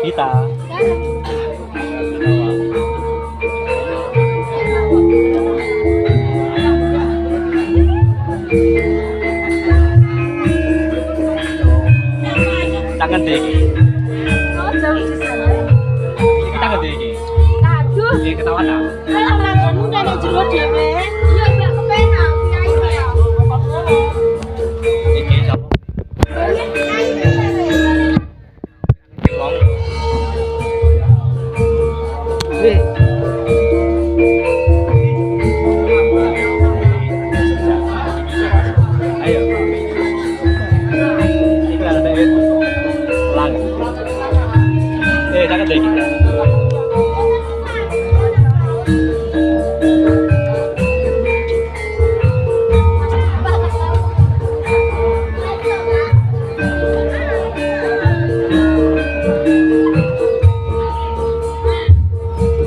Kita. Tangan deh. Oh, jauh di sana. Kita nggak deh. Aduh. Ini ketawa tak? Kalau kamu udah ada jeruk dhewe. Iya, enggak kepenak. Ya. Ini siapa? Wong. Ayo. Ini ada deh. Pulang. Jangan deh kita.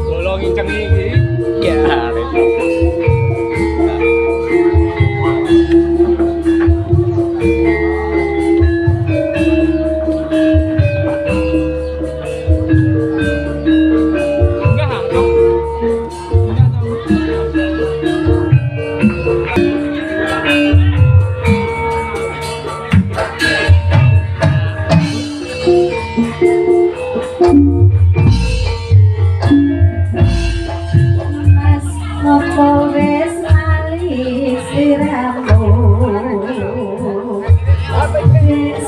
Bolong incang ini. Ya, Mas ngopo wis ali siramu.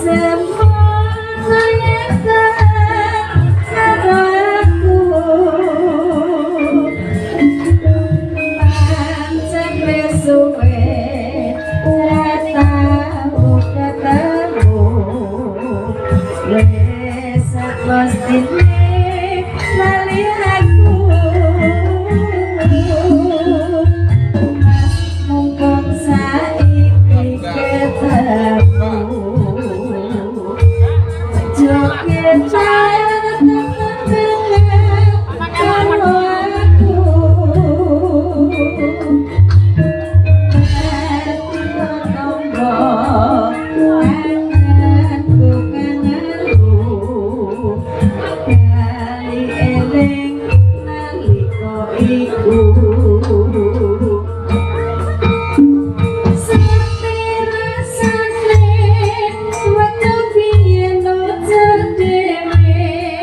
Semua yang karo aku. Pancen wis suwe ora tau ketemu. Wis mestine lali aku. Mas mumpung saiki ketemu. Joget karo aku. Dewe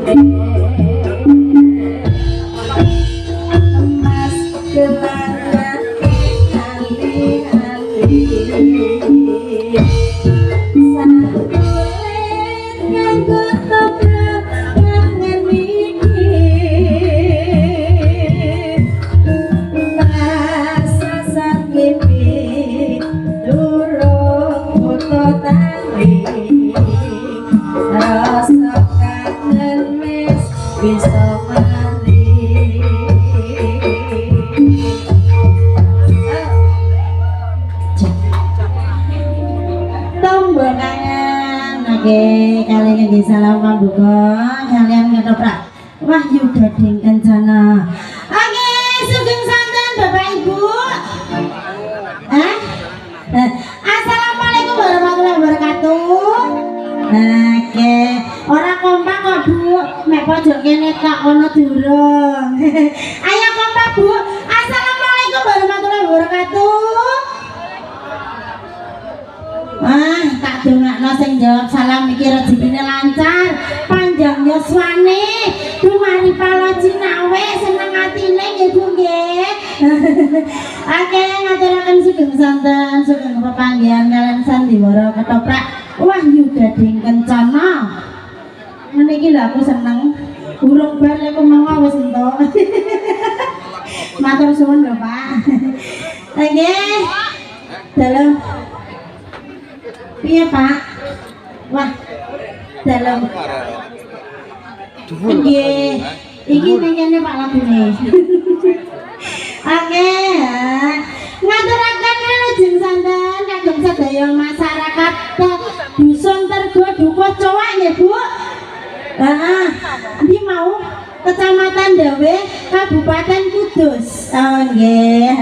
emas gelangan hati-hati sakulit nganggo toprak ngangen mikir rasa sakipi durung foto tali rasa kangen wis bisa mari tombol kangen oke kalian di salam pambuka kalian ketoprak wahyu gading kencana oke sugeng santen bapak ibu assalamualaikum warahmatullahi wabarakatuh oke orang kompak kok bu mek pojok kene tak ono durung ayo kompak bu assalamualaikum warahmatullahi wabarakatuh tak dongakno sing jawab salam iki rezekine lancar panjang yuswane dumari paloji nawe seneng atine nggih Bu nggih oke ngaturaken sugeng santen sugeng pepanggihan kalian sandiwara ketoprak wahyu gading kencana meniki lho aku seneng urung bar lek mau wis entuk matur suwun lho Pak oke dalam iya Pak wah dalam iki nengene Pak lagune oke ngaturaken lajeng santen kagem sedaya masyarakat dusun Tergo Dukuh Cowak nggih Bu iki mau Kecamatan Dawe Kabupaten Kudus oh nggih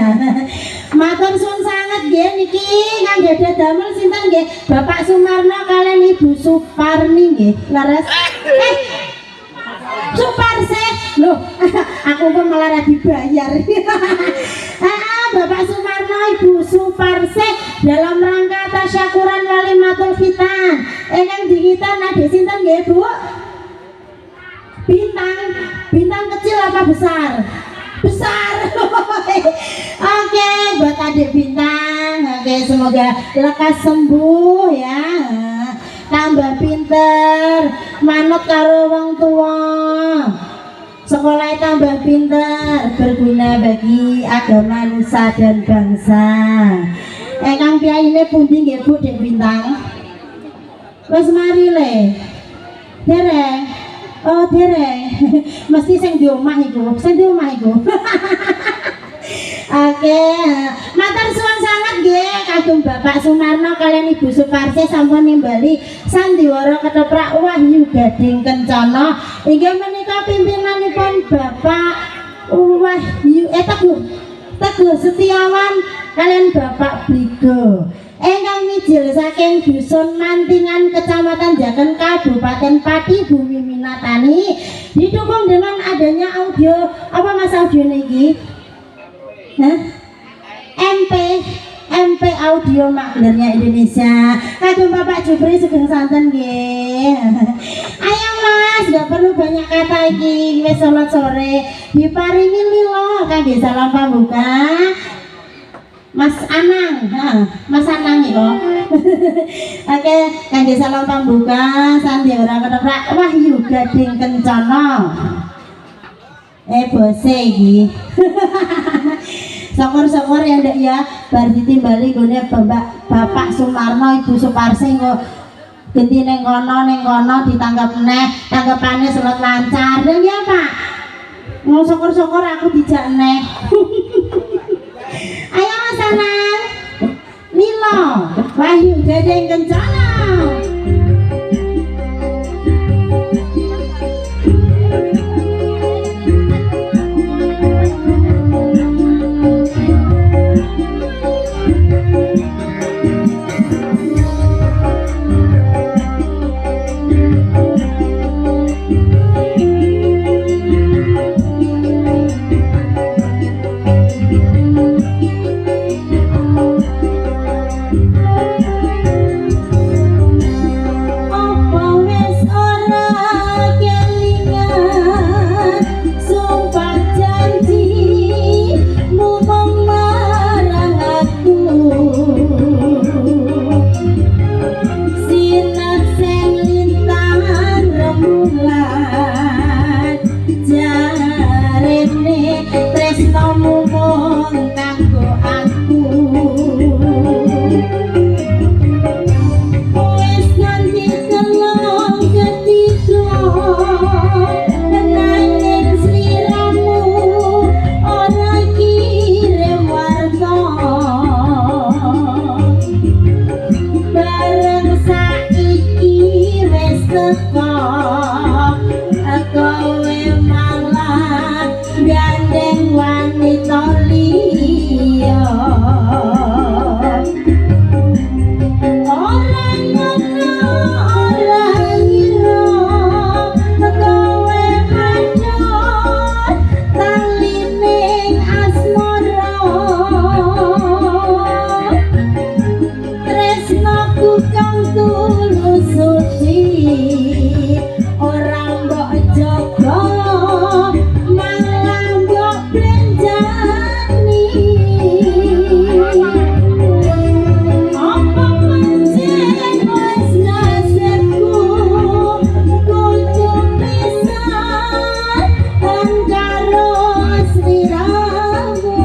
matur suwun sanget nggih niki kangge damel sinten nggih Bapak Sumarno kalian Ibu Suparni nggih leres Suparse loh aku pun malah dibayar Bapak Sumarno Ibu Suparse dalam rangka tasyakuran walimatul khitan ingkang dikitan nade sinten nggih Bu bintang kecil apa besar oke buat adik bintang oke semoga lekas sembuh ya tambah pinter manut karo wong tua sekolah tambah pinter berguna bagi agama nusa dan bangsa kang kiai ini pundi nggih Bu Dek Bintang wis mari le dereng oh dereng mesti sing di omah iku oke matur suwun sanget nggih kagem Bapak Sumarno kalian Ibu Suparse sampun nimbali sandiwara ketoprak wahyu gading kencana inggih menika pimpinanipun Bapak Wahyu Teguh Setiawan kalian Bapak Brigo ingkang mijil saking dusun Mantingan Kecamatan Jaken Kabupaten Pati Bumi Minatani didukung dengan adanya audio apa mas audio niki MP audio maklernya Indonesia kagum Bapak Jupri sugeng santen nggih ayo mas gak perlu banyak kata iki wis salat sore diparingi lilo kangge salam pambuka Mas Anang, Mas Anang ya kok. Oke, kangge salam pambuka sandiwara ketoprak wahyu gading kencana. Bose iki. Syukur-syukur ya Ndek ya, bar ditimbali gone Bapak Sumarno Ibu Suparse kok ganti ning kono ditanggap neh, tanggapane salat lancar. Lha ya Pak. Mau syukur-syukur aku dijak neh. Ayo Mas Anang Milo wahyu gading kencana kowe malah gandeng wanita liya orang ngono orang ira kowe manut talining asmara tresnaku kang tulus suci ora mbok jaga malah mbok blenjani apa pancen wis nasibku kudu pisah karo sliramu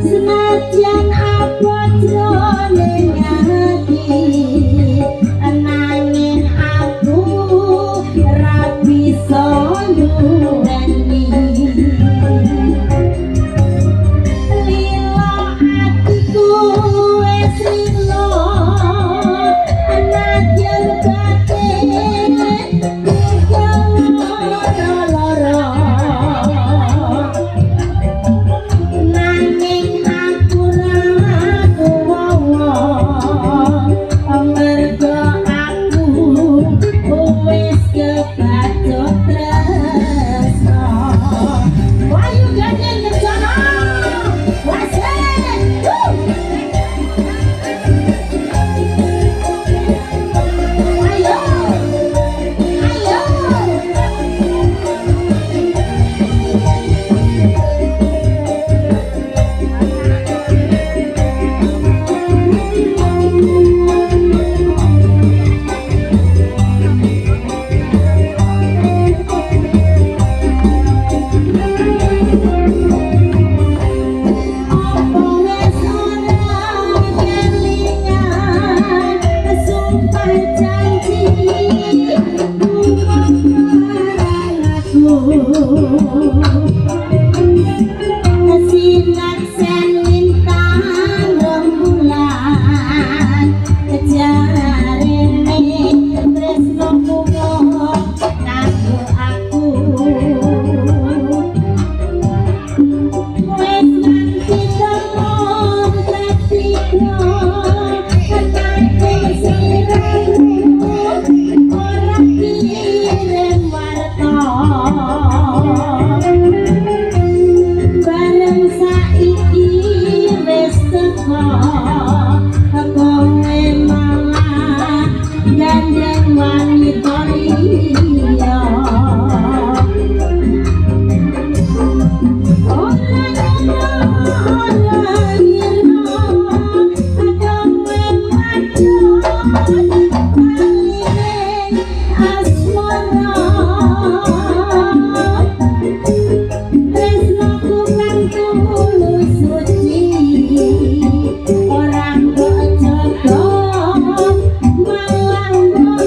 senajan apa jroning ati nanging aku ra bisa nduweni lila atiku wis lila najan batin lara nanging aku ra kuwawa amarga aku wis kebacut tresno wayu gandeng kencana wasen ayo ayo sinar sen lintang rembulan jarene tresnoku kanggo aku wis nganti temon tetiga kanthi siramu ora kirim warta bareng saiki wis teko kowe malah gandeng wanita liya orang orang ira kowe manut talining asmara tresnaku kang tulus suci orang mbok jaga malah mbok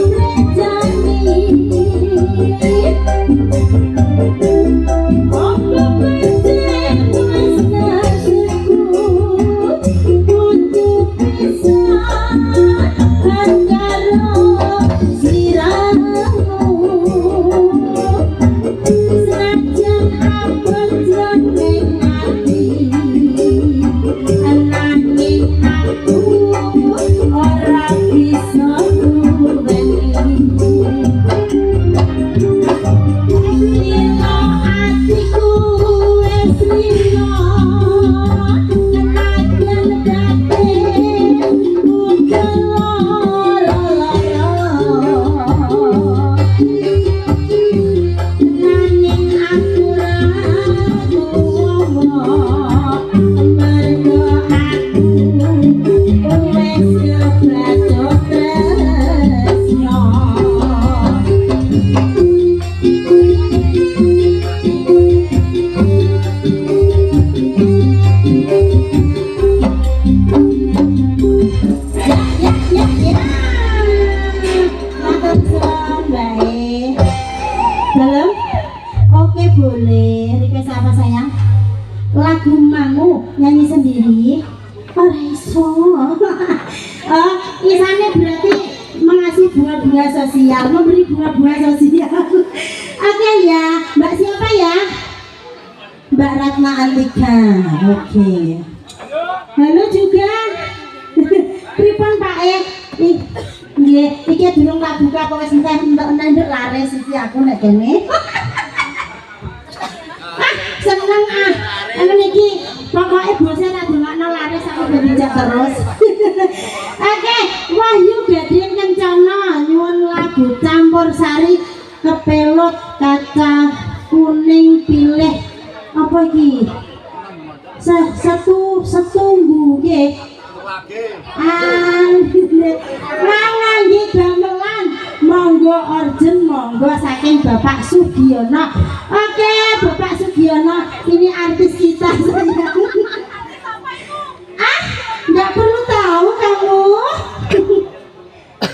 sosial, memberi bunga-bunga sosial. Oke ya, Mbak siapa ya? Mbak Ratna Antika. Oke. Halo juga. Pripun Pak Nggih, iki durung tak buka kok wis entek laris iki aku nek kene. Seneng niki pokoke bose tak dongakno laris aku ben dijak terus. Oke, Wahyu Gading Kencana nyuwun lagu campursari kepelut kaca kuning pilih apa iki? Setunggu nggih. Ngangge gamelan monggo orjen monggo saking Bapak Sugiono. Oke, Bapak Sugiono, ini artis kita sayang. Nggak perlu tahu kamu.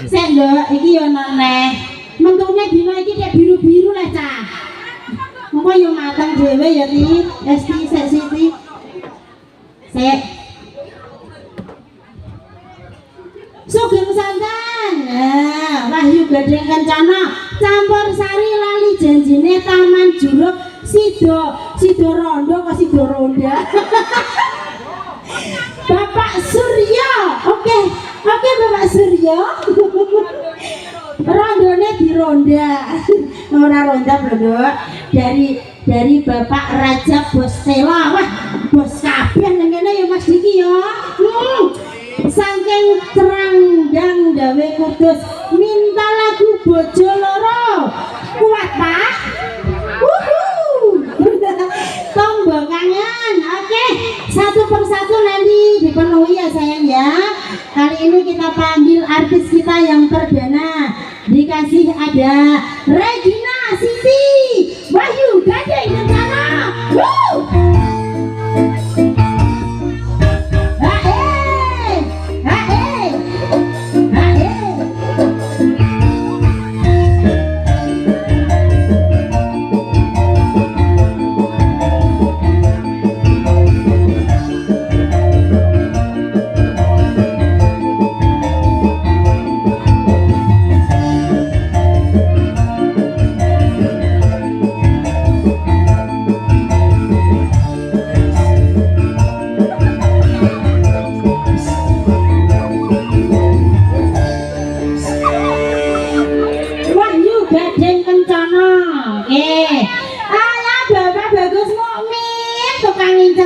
Sendok iki yo neh. Mentune dina iki kayak biru-biru lah cah. Monggo yo mateng dhewe ya Ti. Esti Siti. Sik. Sugeng santan. Nah, Wahyu Gading Kencana campursari lali janjine Taman Juruk Sido Rondo kok Sido Ronda. Bapak Suryo. Oke Bapak Suryo. Rondone di ronda. Ora ronda Bro. Dari Bapak Raja Bos Tela. Wah, bos kabeh nang kene ya Mas Diki ya. Saking teranggang dawe kudus minta lagu bojo loro. Kuat Pak? Tombol kangen. Oke, satu persatu nanti dipenuhi ya sayang ya. Kali ini kita panggil artis kita yang perdana. Dikasih ada Regina Siti Wahyu Gading Kencana.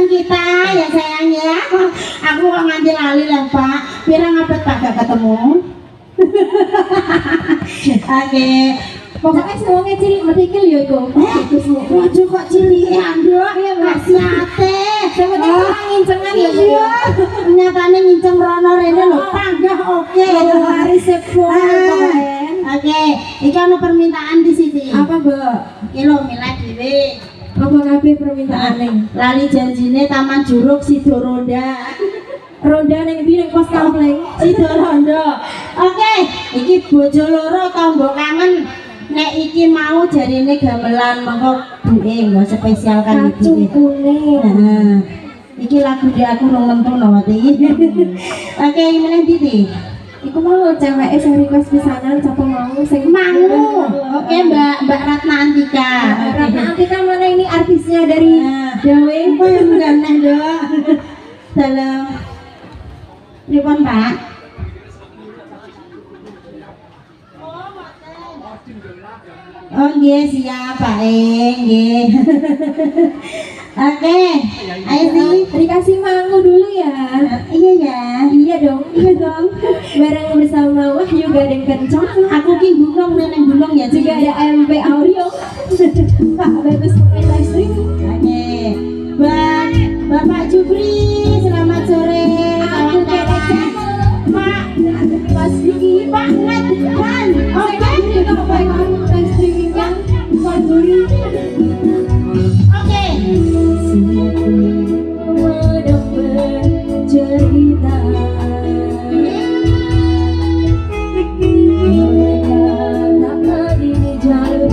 Kita ya sayang ya. Aku kok nganti lali lah Pak. Pirang ngapet Pak gak ketemu. Oke. Pokoknya semuanya cilik metikil ya iku. Ojo kok cilik anduk ya wasiate. Sing penting ngincengan ya. Iya. Nyatane nginceng rono rene lho. Panggah oke. Laris sepuluh pokoke. Oke, iki ana permintaan di sini. Apa, Mbak? Iki lho milih dhewe. Apa kabeh permintaane? Lali janjine Taman Juruk Sido Ronda. Ronda ning ndi ning pos kampleng? Sido Ronda. Oke, iki bojo loro tombo kangen. Nek iki mau jarine gamelan mengko duwe nggo spesialkan iki. Nah, iki lagu di aku rong nentuno iki. Oke, meneh ndi? Iku mau cewek sing request pisanan sapa mau sing mangu. Oke, Mbak Ratna Antika. Ratna Antika mana ini artisnya dari Dawe? Kok yang ganeh, Dok. Dalam pripun, Pak? Oh, nggih siap, Pak. Nggih. Oke, ayo sih dikasih mangu dulu ya. Iya ya. Iya dong. Bareng bersama Wahyu Gading Kencana. Aku ki gunung neneng gunung ya. Juga ada MP Audio. Pak bagus main live stream. Oke. Buat Bapak Jupri, selamat sore. Kawan-kawan. Pak Mas Diki, Pak Nadwan. Oke. Kita apa live streaming kan? Oke. Cerita tak di jalur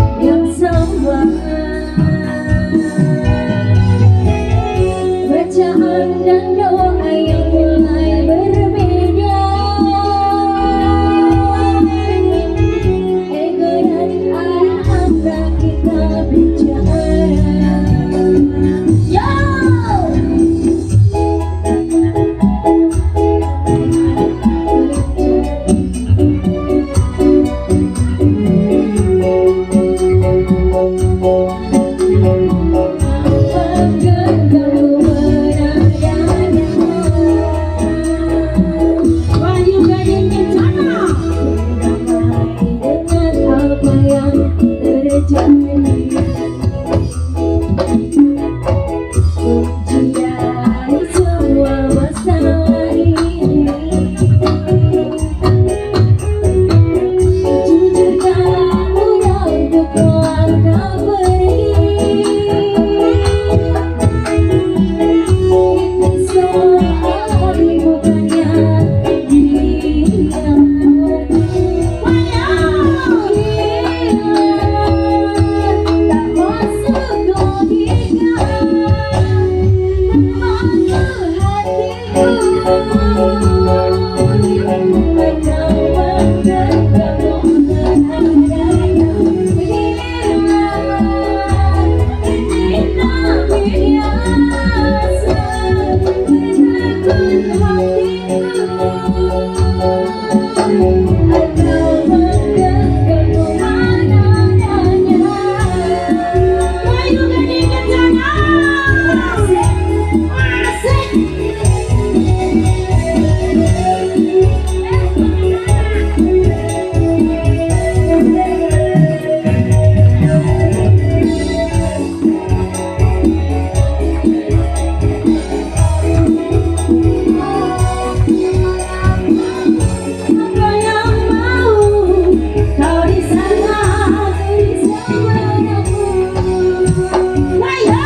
Wahyu Gading Kencana. Apa yang terjadi? Ujian semua masalah ini. Jujur kamu yang untuk melangkah pergi. Ini semua bukannya diam. Tak masuk logika termasuk hatiku. Kau menganggap menadanya ini tak biasa bertekun hatiku. Kau menganggap menadanya. Wahyu Gading Kencana. Asik. Apa yang mau kau di sana? Wahyu.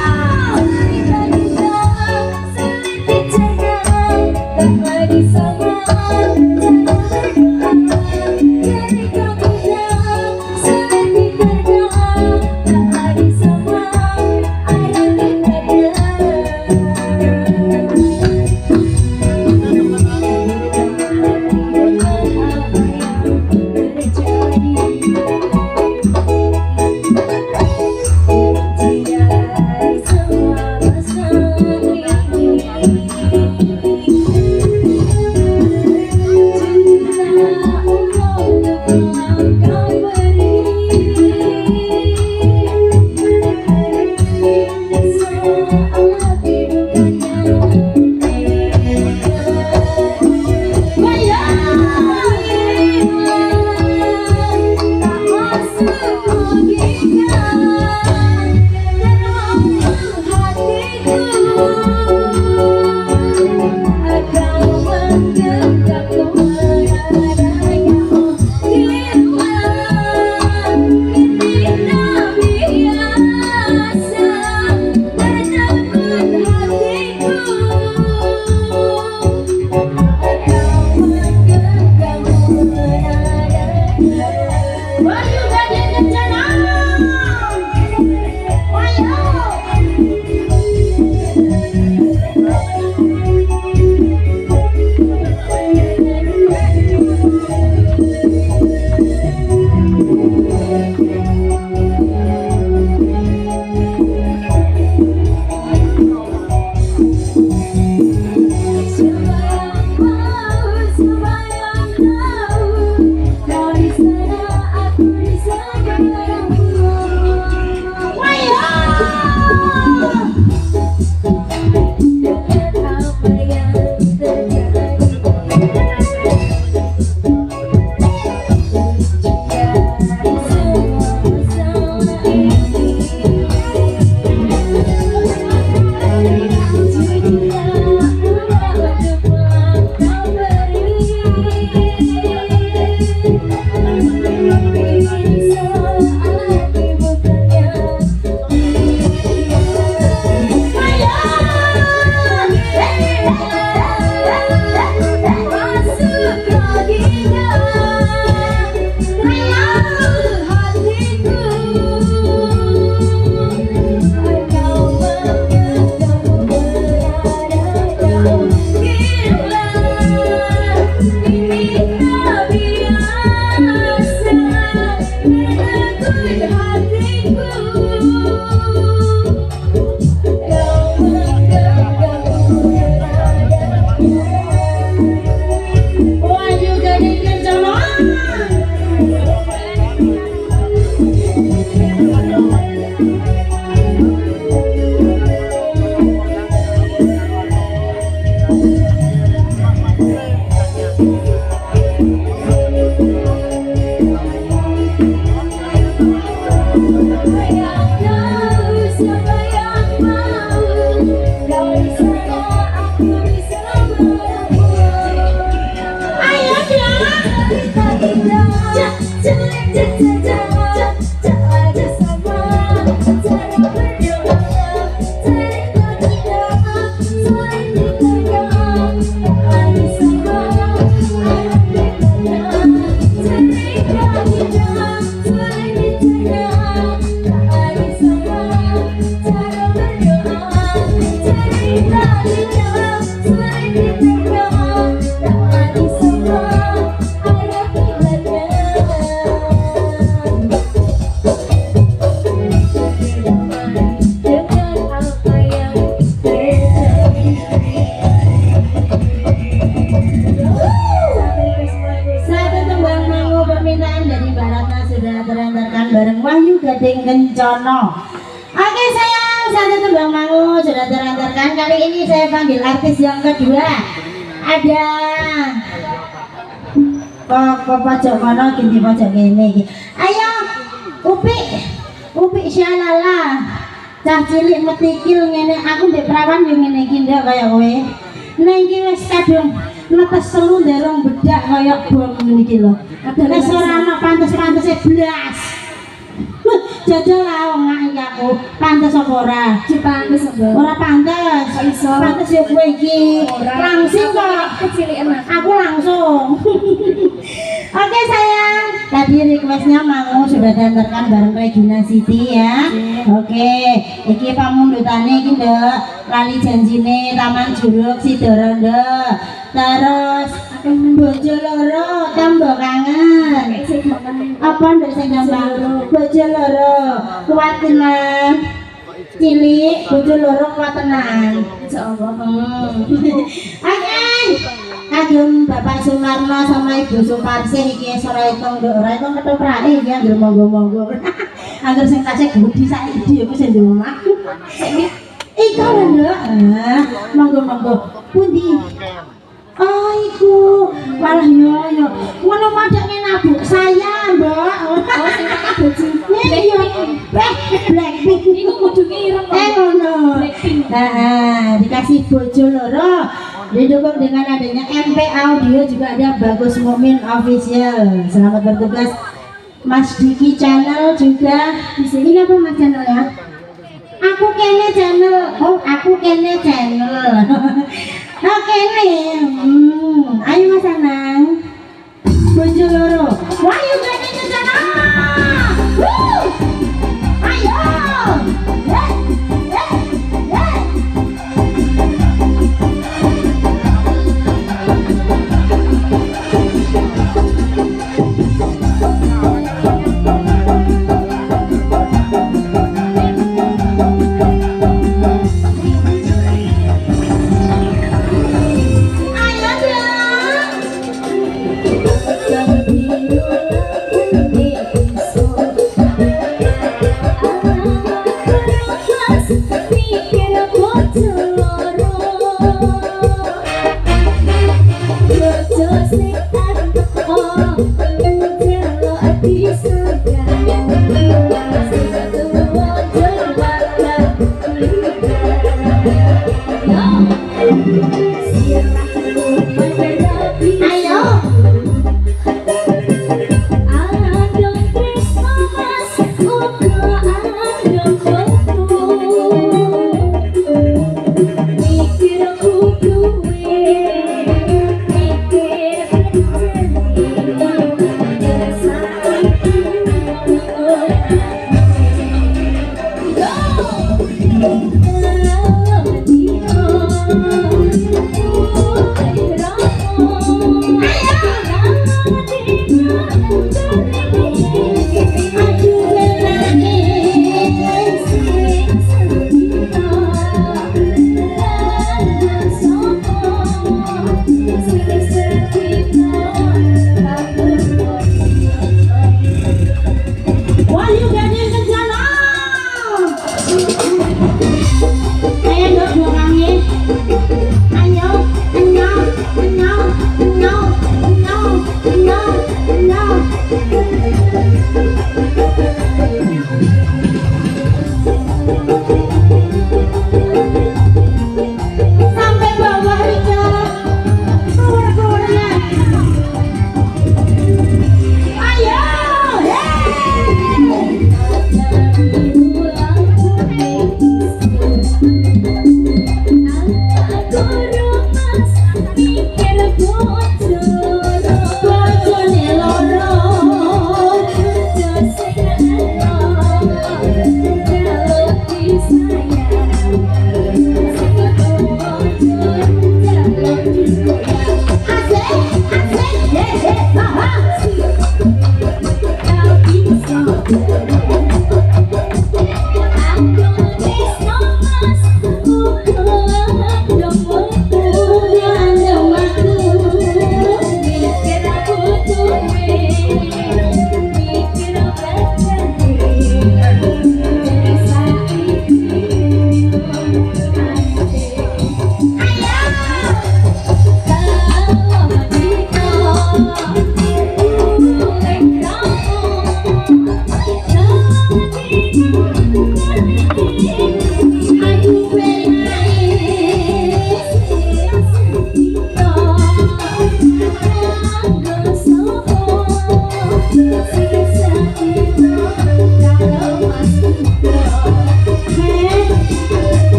Wahyu Gading Satu tembang mangu permintaan dari Mbak Ratna sudah terantarkan bareng Wahyu Gading Kencono. Oke sayang, satu tembang mangu sudah terantarkan. Kali ini saya panggil artis yang kedua. Ada kok pojok mana gini pojok ini. Ayo, Upik Syalala. Cah cilik metikil ngene, aku mbek prawan yo ngene iki ndak kaya kowe. Nek iki wis kadung netes selu ndarung bedak kaya bom ngene iki lho. Wis ora ana pantes-pantese blas. Jajal lah wong iki aku. Pantes apa ora? Pantes apa? Ora pantes. Iso. Pantes yo kowe iki. Langsung kok Kecilikan aku langsung. Oke sayang, tadi requestnya mangu sudah diantarkan bareng Regina Siti ya. Oke, iki pamundutane iki nduk, lali janjine Taman Juruk Sidorondo. Terus bojo loro tambah kangen. Apa nduk sing gampang? Bojo loro kuat tenan. Cilik bojo loro kuat tenan. Insyaallah. Oke. Kagem Bapak Sumarno sama Ibu Suparsih iki ora itung nduk ora itung ketoprake iki anggere monggo-monggo. Anggere sing tasih gudi sak iki aku sing di omah. Iku lho nduk. Monggo-monggo. Pundi? Oh iku. Walah yo. Ngono madake nabuk saya, Mbak. Oh sing pakai baju. Iya. Blackpink. Iku kudu ireng. Ngono. Dikasih bojo loro. Didukung dengan adanya MP Audio, juga ada Bagus Mumin Official. Selamat bertugas Mas Diki Channel juga. Di sini apa Mas channelnya? Aku kene channel. Oh, aku kene channel. Oh, kene. Ayo Mas Anang. Bojo loro. Wahyu kene channel. Ayo. Ayo dong.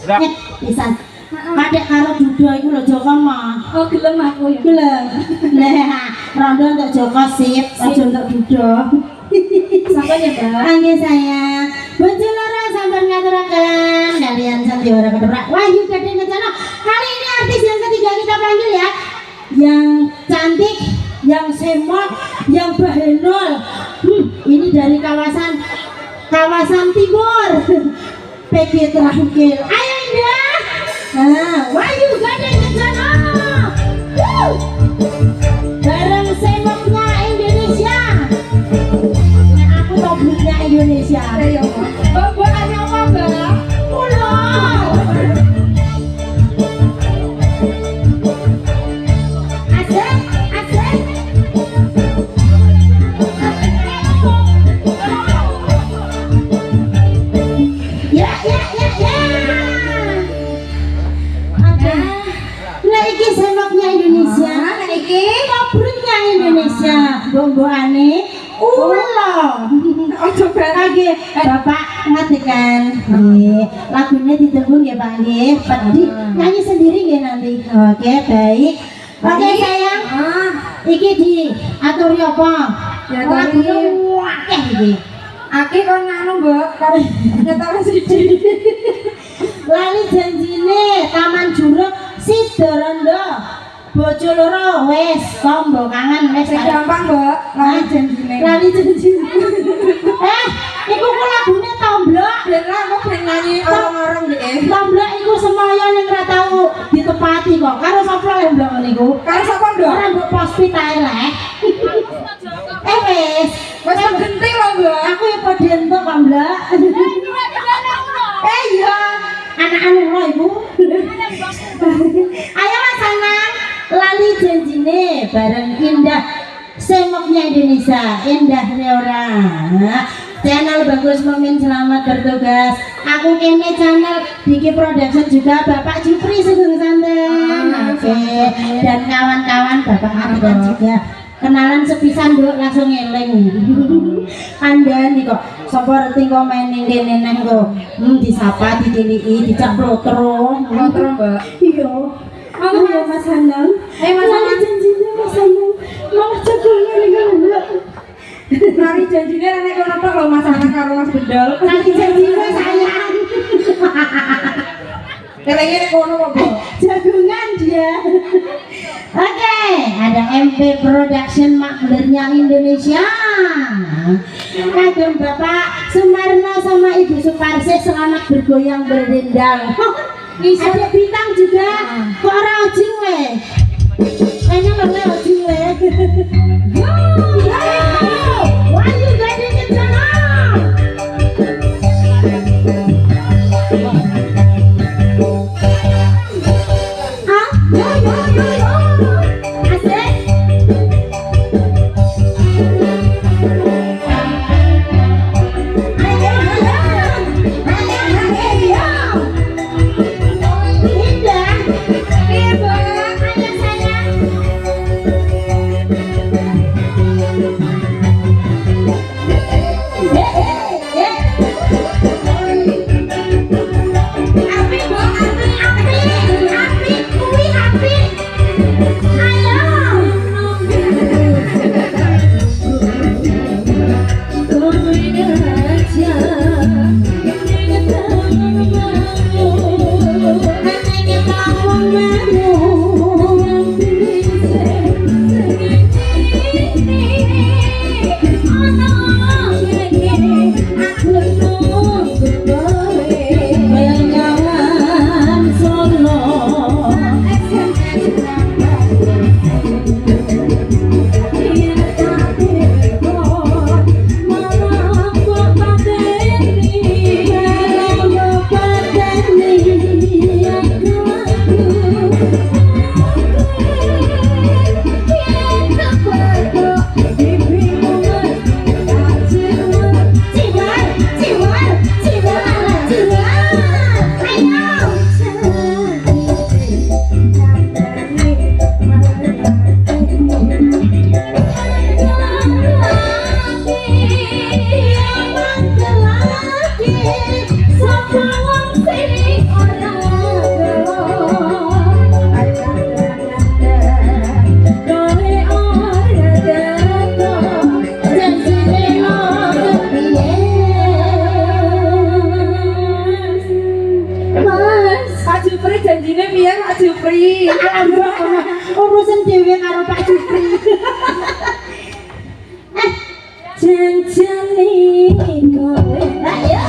Rak. Pisan. Kadek karo Duda iku lho Joko mah. Oh gelem aku ya. Gelem. Lah, rondo untuk Joko sip, aja untuk Duda. Sampai ya Mbak. Angge sayang. Bojo loro sampun ngaturaken kalian Sandiwara Ketoprak Wahyu Gading Kencana. Kali ini artis yang ketiga kita panggil ya. Yang cantik, yang semok, yang bahenol. Ini dari kawasan timur. PG Terakhir. Ayo Indah. Nah, Wahyu Gading Kencana. Bareng semoknya Indonesia. Nah, aku toblutnya Indonesia. Ayo. Mbak ada apa Mbak? Pulau. Asik, asik. Ya, ya, ya, ya. Oke. Nah, iki semoknya Indonesia. Nah, iki Tobrutnya Indonesia. Bomboane ulo. ojo bareng. Oke, Bapak ngadekan. Lagunya ditunggu nggih, Pak nggih. Pedih. Nyanyi sendiri nggih nanti. Oke, baik. Oke, sayang. Iki diaturi apa? Diaturi. Lagunya akeh iki. Aki kon nganu Mbak, kon nyetara siji. Lali janjine Taman Juruk Sidorondo. Bojo loro wis tombo kangen wis Sing gampang Mbak, lali janjine. Lali janjine. Iku ku lagune Tomblok. Ben lah aku ben nyanyi orang-orang deh. Tomblok iku semaya ning ra tau ditepati kok. Karo sapa lemblok niku? Karo sapa Mbak? Ora mbok pospit ae lek. Wis. Wes genting lho Mbak. Aku ya padha entuk kok, Mbak. Iya. Anak anu lo Ibu. Ayo Mas Sanang, lali janjine bareng Indah Semoknya Indonesia, Indah Reora. Channel Bagus Momin selamat bertugas. Aku kene channel Diki Production juga Bapak Jupri Sugeng Santen. Oke. Dan kawan-kawan Bapak Adikan juga. Kenalan sepisan dulu langsung ngeling. Anda nih kok sapa reti komen ning kene nang kok. Disapa ditiliki, dicak plotro. Plotro Mbak. Iya. Ayo Mas Hanang. Ayo Mas Hanang. Janjinya Mas Hanang. Malah jagongan iki lho. Lari janjine rene kono tok lho Mas Anak karo Mas Bedol. Lali janjinya sayang. Kelenge kono kok Mbak. Jagongan dia. Oke, ada MP Production makmurnya Indonesia. Kagum Bapak Sumarno sama Ibu Suparse selamat bergoyang berdendang. Ada bintang juga. Kok ora ojing le? Kayaknya le ojing le. Wahyu Gading Kencana. Hah? Yo. Asik. Indah. Iya Mbak. Ayo sayang. Jupri janjine piye Pak Jupri? Alhamdulillah urusan dhewe karo Pak Jupri. Janjane kowe Ayo.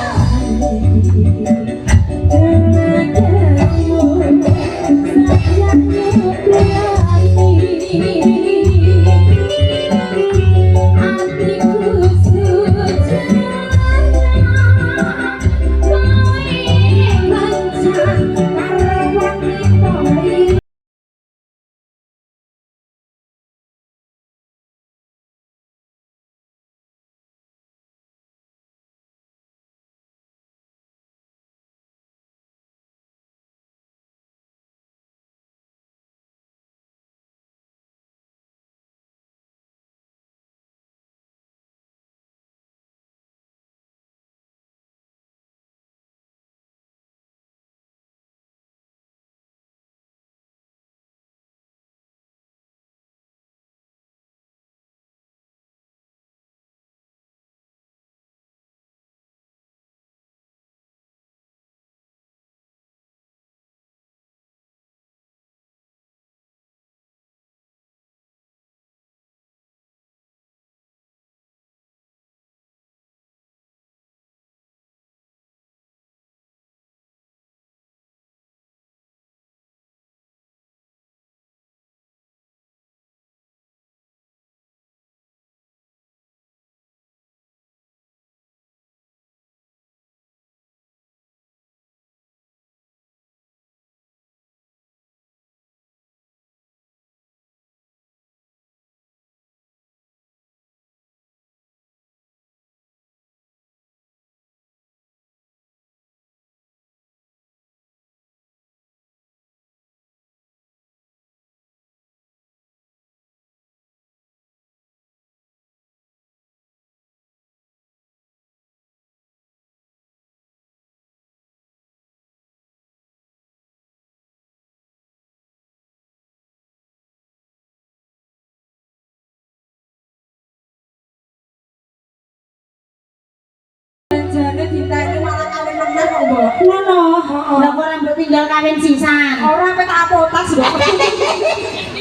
Janjane diteni malah kawin meneh kok, Mbok. Ngono. Lah kok rambut tinggal kawin sisan. Ora pe tak apotas, Mbok.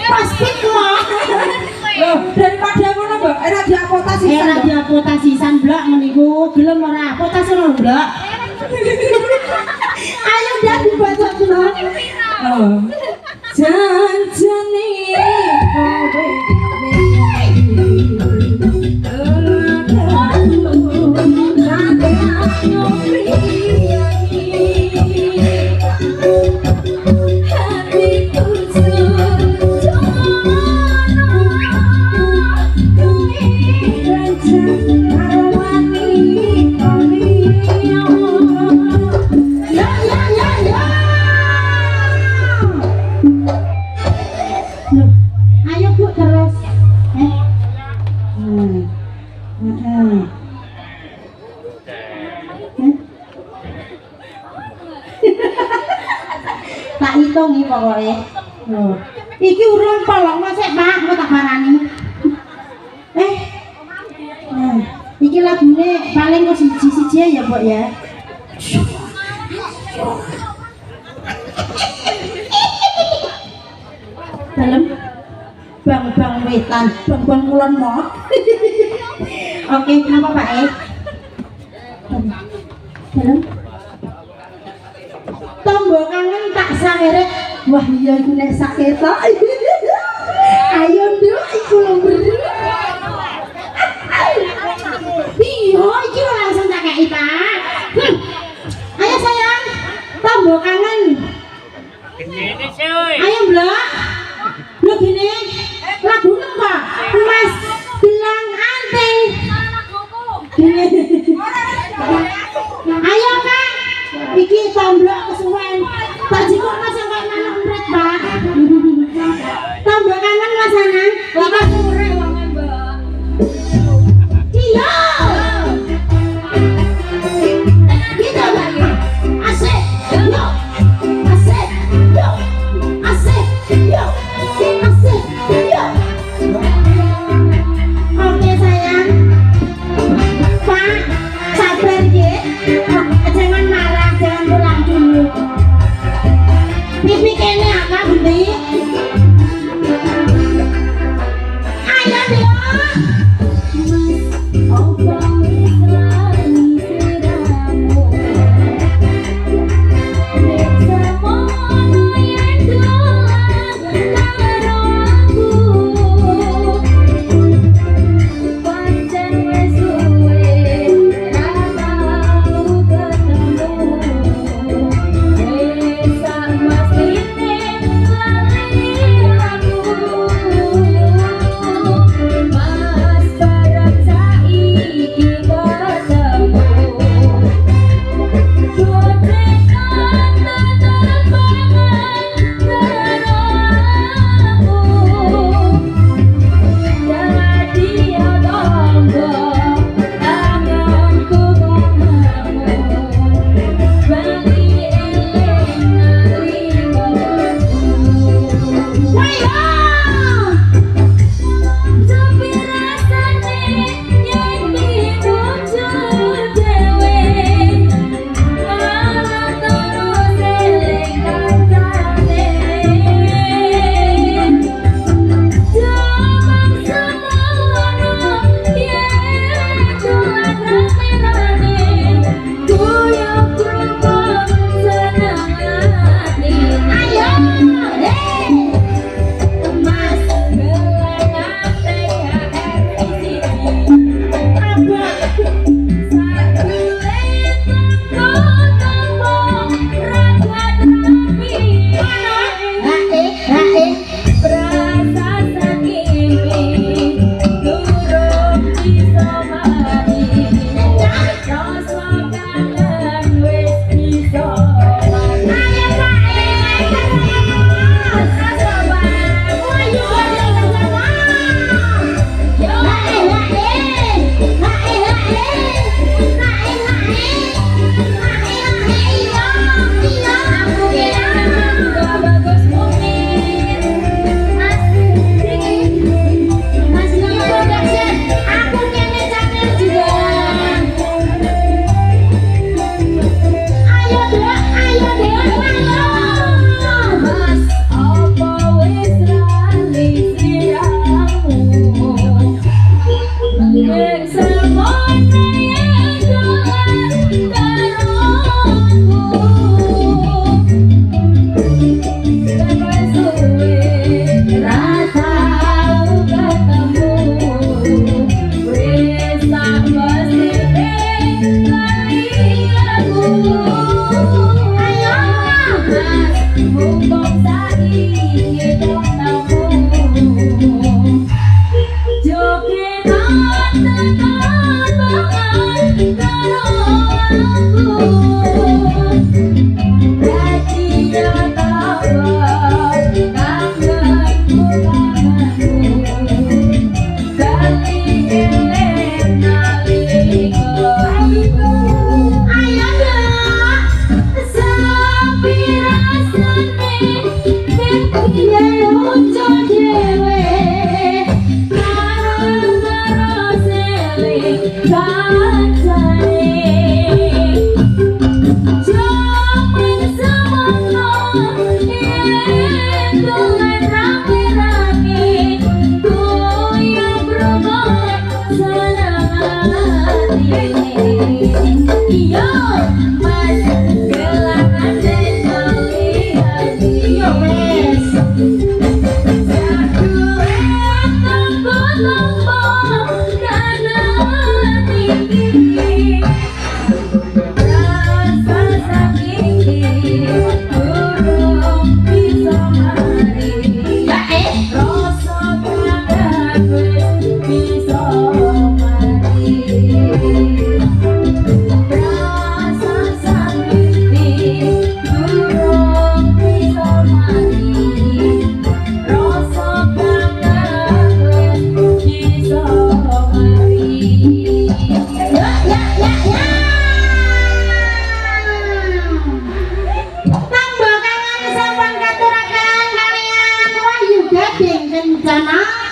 Pasti kok. Loh, daripada ngono, Mbok, ora diapotas sih. Era diapotas sisan blok meniku gelem ora apotas ora blok. Ayo dah dibaca dulu. Oh. Janjane kowe Ayo Bu terus. Tak hitung iki pokoke. Loh. Iki urung polong sik Pak, mau tak parani. Iki lagune paling kok siji-siji ya, Mbok ya. Dalem bang wetan, bang kulon mo. Oke, kenapa Pak Dalem. Tombo kangen tak sangere. Wah iya iku nek saketa. Ayo nduk iku lho beri. Iya, iki langsung tak kei Pak. Ayo sayang, tombo kangen. Gini cuy. Ayo Blok. Lu gini. Lagu apa? Mas bilang anting. Gini. Ayo Kak. Iki tomblok kesuwen. Tak jikok Mas yang kayak manuk empret, Pak. Tombo kangen Mas Anang. Bapak sore wangan, Mbak. Iya. Kita lagi. Asik. Yo. Asik. Yo. Asik. Yo. Asik. Yo. Oke sayang. Pak, sabar ya. Jangan marah, jangan pulang dulu.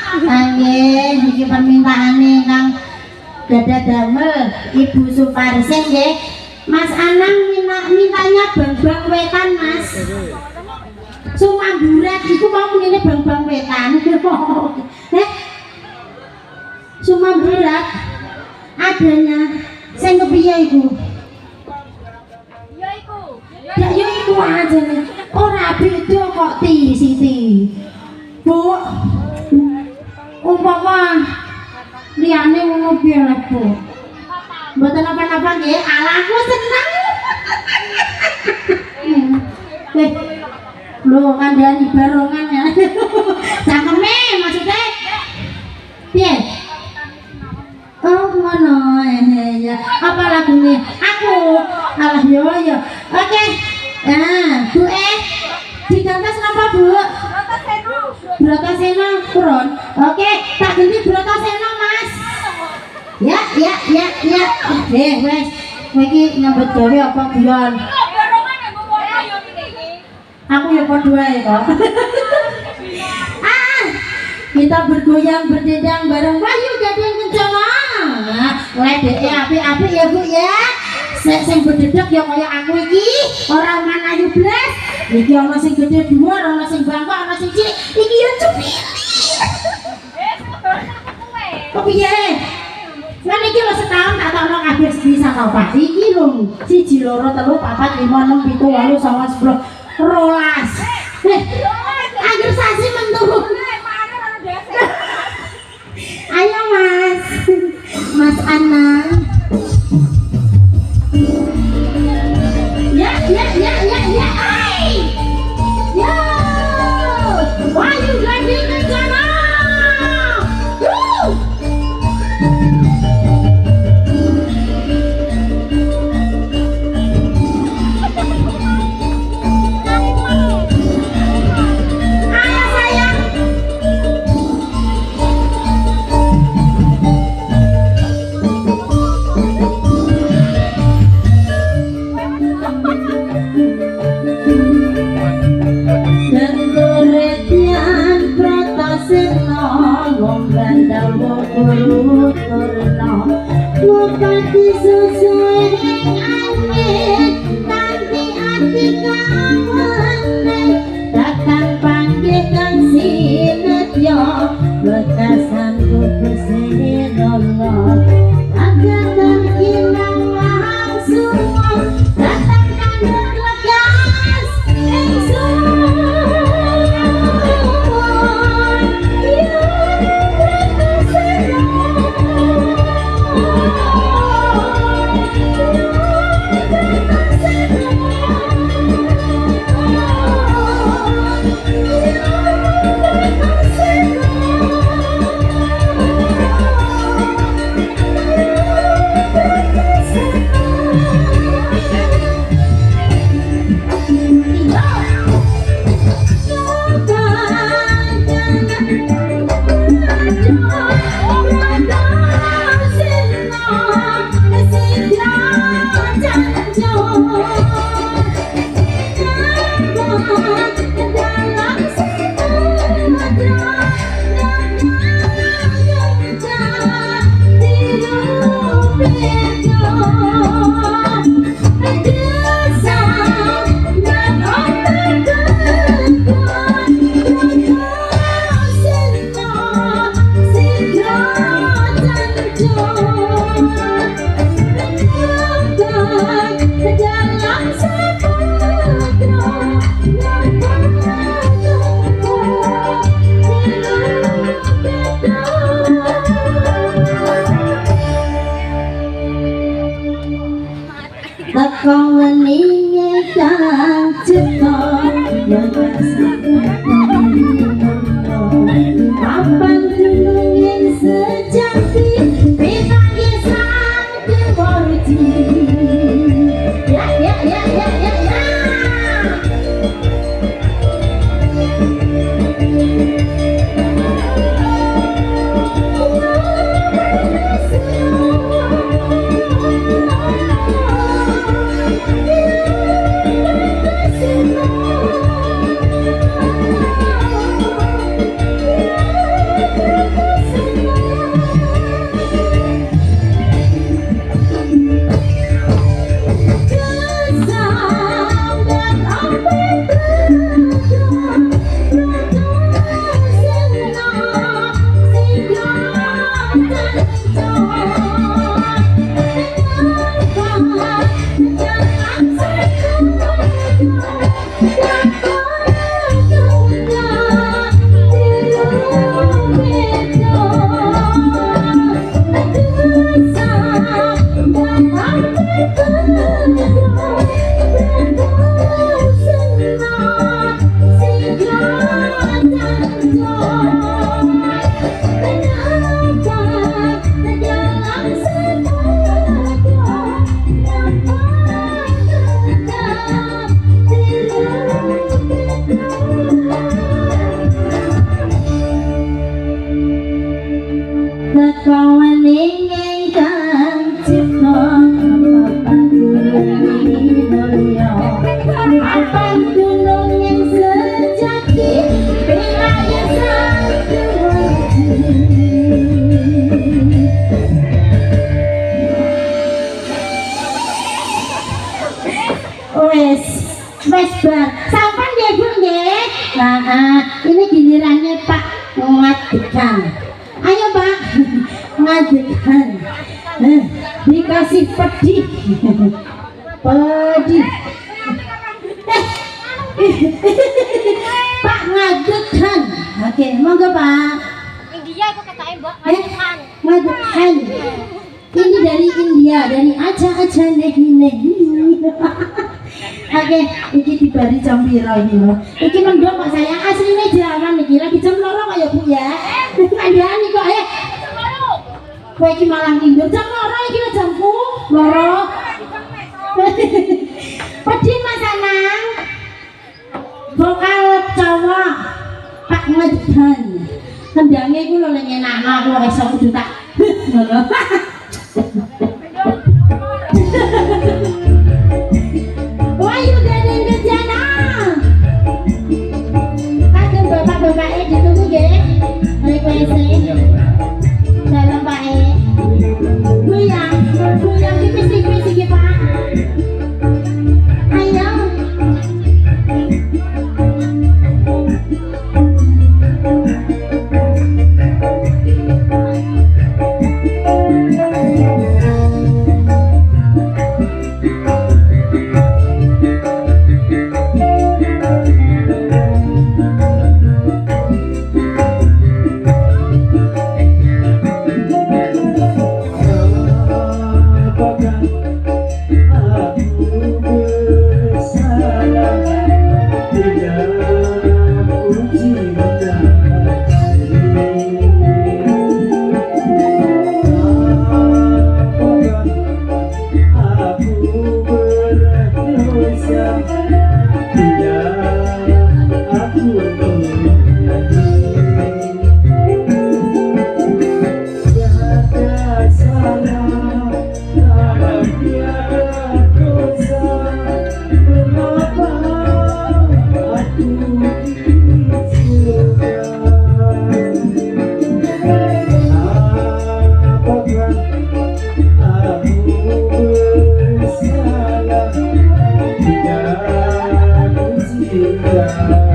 Nggih, iki permintaane Kang Gada Damel Ibu Suparsin nggih. Mas Anang mintanya bang-bang wetan, Mas. Sumamburat iku mau ngene bang-bang wetan. Sumamburat adanya sing kepiye iku? Ya yo iku aja nih. Ora beda kok Siti. Bu. Umpama liyane ngono piye lho, Bu? Mboten apa-apa nggih, ala aku seneng. Lho kandhani barongan ya. Cangkeme maksudnya piye? Oh ngono ya. Apa lagune? Aku. Alah yo yo. Oke. Nah, Bu digantos napa, Bu? Bratasena Pron. Oke, tak ganti Bratasena, Mas. Ya. Wes. Kowe iki nyambut gawe apa guyon? Aku ya padha wae kok. Kita bergoyang berdendang bareng Wahyu Gading Kencana. Ledeke apik-apik ya, Bu ya. Sing bededek ya kaya aku iki, ora manayu blas. Iki ana sing gedhe dhuwur, ana sing bangkok, ana sing cilik. Iki ya cupili. Kok piye? Kan iki lho setahun tak tokno kabeh bisa tau Pak. Iki lho 1 2 3 4 5 6 7 8 9 10 12. Angger sasi menturun. Ayo Mas. Mas Anang. Ya. Ay. Yo. Wahyu Gading Kencana. Bupati sesuai angin nanti hati kawane datang panggilan sinetyo bekasan kukusin Allah agar hilang langsung datang kader legas kawan ingkang cipta apa tulung yang sejati bila yang satu wes bar sampan ya Bu nggih. Nah, ini gilirannya Pak Ngadekan. Ayo Pak Ngadekan. Dikasih pedih. Pedih. Pak Ngadekan. Oke, monggo Pak. India aku katanya Mbak Ngadekan. Ngadekan. Ini dari India, dari aja nehi. Oke, iki dibari jam piro iki lho. Iki mendok kok sayang asline jalan iki lagi jam 2 kok ya Bu ya. Kandhani kok kowe iki malah ngindur jam 2 iki lho jamku 2. Pedhi Mas Anang. Vokal cowok Pak Ngadekan. Kendange iku lho ning enakno aku iso kudu tak ngono. Wayu dari Gejana. Kagem bapak-bapake ditunggu nggih. Request-e. Dalam Pak E. Buyang tipis-tipis iki Pak. Ayo. Yeah.